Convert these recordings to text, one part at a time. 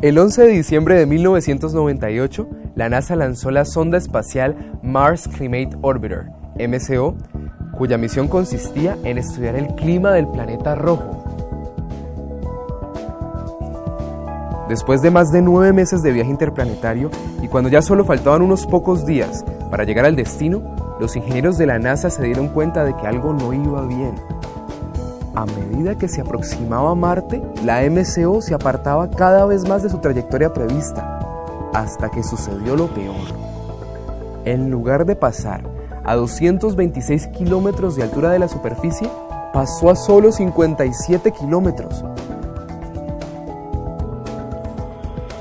El 11 de diciembre de 1998, la NASA lanzó la sonda espacial Mars Climate Orbiter, MCO, cuya misión consistía en estudiar el clima del planeta rojo. Después de más de 9 meses de viaje interplanetario y cuando ya solo faltaban unos pocos días para llegar al destino, los ingenieros de la NASA se dieron cuenta de que algo no iba bien. A medida que se aproximaba a Marte, la MCO se apartaba cada vez más de su trayectoria prevista, hasta que sucedió lo peor. En lugar de pasar a 226 kilómetros de altura de la superficie, pasó a solo 57 kilómetros.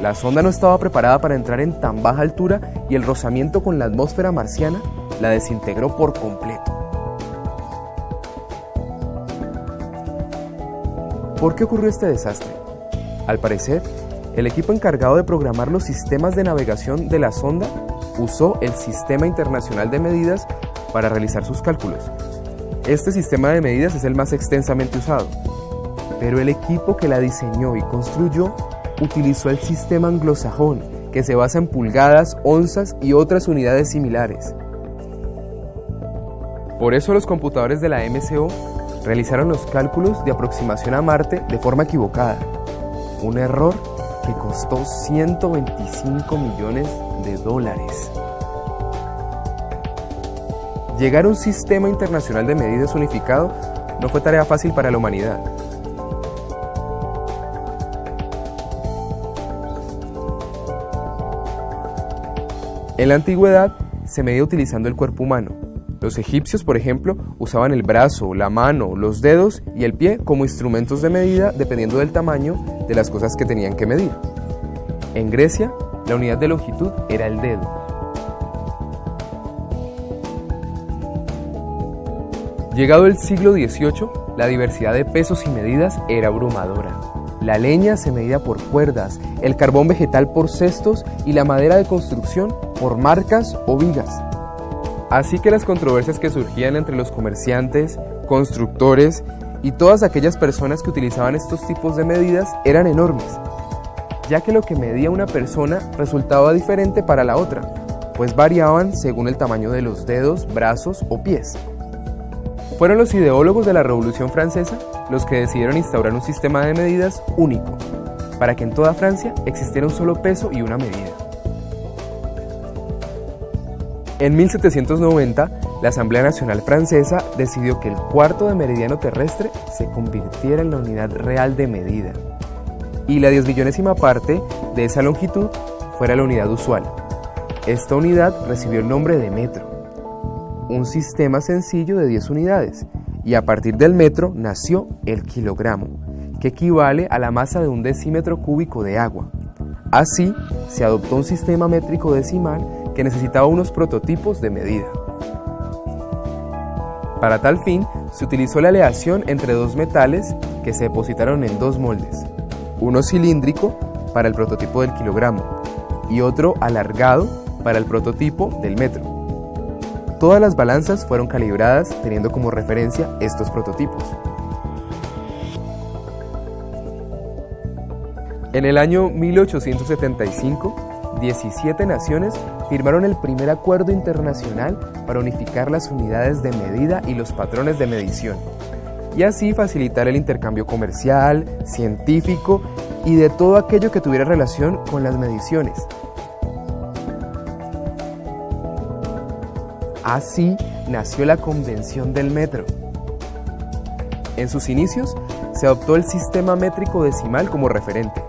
La sonda no estaba preparada para entrar en tan baja altura y el rozamiento con la atmósfera marciana la desintegró por completo. ¿Por qué ocurrió este desastre? Al parecer, el equipo encargado de programar los sistemas de navegación de la sonda usó el Sistema Internacional de Medidas para realizar sus cálculos. Este sistema de medidas es el más extensamente usado, pero el equipo que la diseñó y construyó utilizó el sistema anglosajón, que se basa en pulgadas, onzas y otras unidades similares. Por eso los computadores de la MCO realizaron los cálculos de aproximación a Marte de forma equivocada, un error que costó $125 millones. Llegar a un sistema internacional de medidas unificado no fue tarea fácil para la humanidad. En la antigüedad se medía utilizando el cuerpo humano. Los egipcios, por ejemplo, usaban el brazo, la mano, los dedos y el pie como instrumentos de medida dependiendo del tamaño de las cosas que tenían que medir. En Grecia, la unidad de longitud era el dedo. Llegado el siglo XVIII, la diversidad de pesos y medidas era abrumadora. La leña se medía por cuerdas, el carbón vegetal por cestos y la madera de construcción por marcas o vigas. Así que las controversias que surgían entre los comerciantes, constructores y todas aquellas personas que utilizaban estos tipos de medidas eran enormes, ya que lo que medía una persona resultaba diferente para la otra, pues variaban según el tamaño de los dedos, brazos o pies. Fueron los ideólogos de la Revolución Francesa los que decidieron instaurar un sistema de medidas único, para que en toda Francia existiera un solo peso y una medida. En 1790, la Asamblea Nacional Francesa decidió que el cuarto de meridiano terrestre se convirtiera en la unidad real de medida, y la 10.000.000ª parte de esa longitud fuera la unidad usual. Esta unidad recibió el nombre de metro, un sistema sencillo de 10 unidades, y a partir del metro nació el kilogramo, que equivale a la masa de un decímetro cúbico de agua. Así, se adoptó un sistema métrico decimal que necesitaba unos prototipos de medida. Para tal fin, se utilizó la aleación entre dos metales que se depositaron en dos moldes, uno cilíndrico para el prototipo del kilogramo y otro alargado para el prototipo del metro. Todas las balanzas fueron calibradas teniendo como referencia estos prototipos. En el año 1875, 17 naciones firmaron el primer acuerdo internacional para unificar las unidades de medida y los patrones de medición, y así facilitar el intercambio comercial, científico y de todo aquello que tuviera relación con las mediciones. Así nació la Convención del Metro. En sus inicios se adoptó el sistema métrico decimal como referente,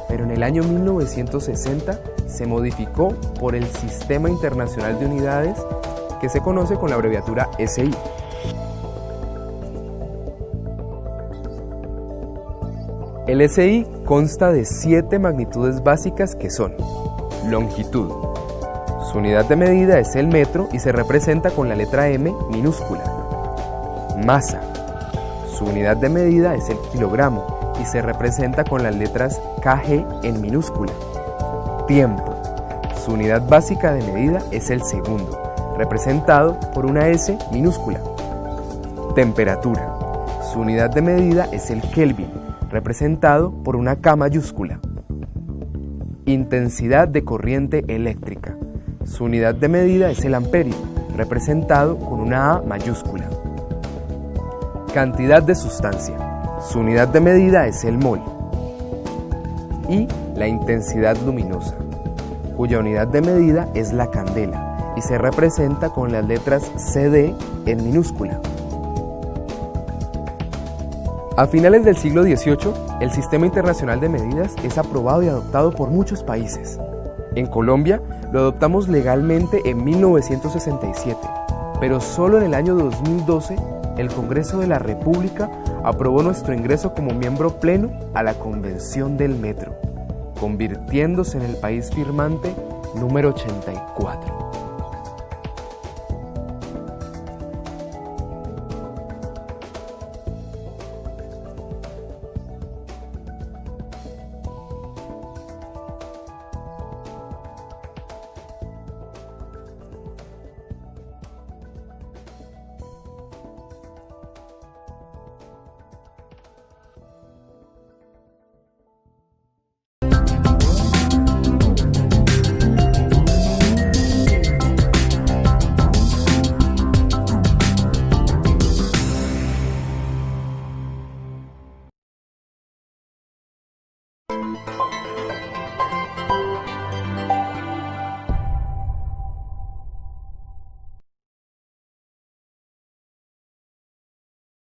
pero en el año 1960 se modificó por el Sistema Internacional de Unidades, que se conoce con la abreviatura SI. El SI consta de 7 magnitudes básicas que son: longitud. Su unidad de medida es el metro y se representa con la letra M minúscula. Masa. Su unidad de medida es el kilogramo y se representa con las letras kg en minúscula. Tiempo. Su unidad básica de medida es el segundo, representado por una S minúscula. Temperatura. Su unidad de medida es el Kelvin, representado por una K mayúscula. Intensidad de corriente eléctrica. Su unidad de medida es el amperio, representado con una A mayúscula. Cantidad de sustancia. Su unidad de medida es el mol. Y la intensidad luminosa, cuya unidad de medida es la candela y se representa con las letras CD en minúscula. A finales del siglo XVIII, el Sistema Internacional de Medidas es aprobado y adoptado por muchos países. En Colombia, lo adoptamos legalmente en 1967, pero solo en el año 2012, el Congreso de la República aprobó nuestro ingreso como miembro pleno a la Convención del Metro, convirtiéndose en el país firmante número 84.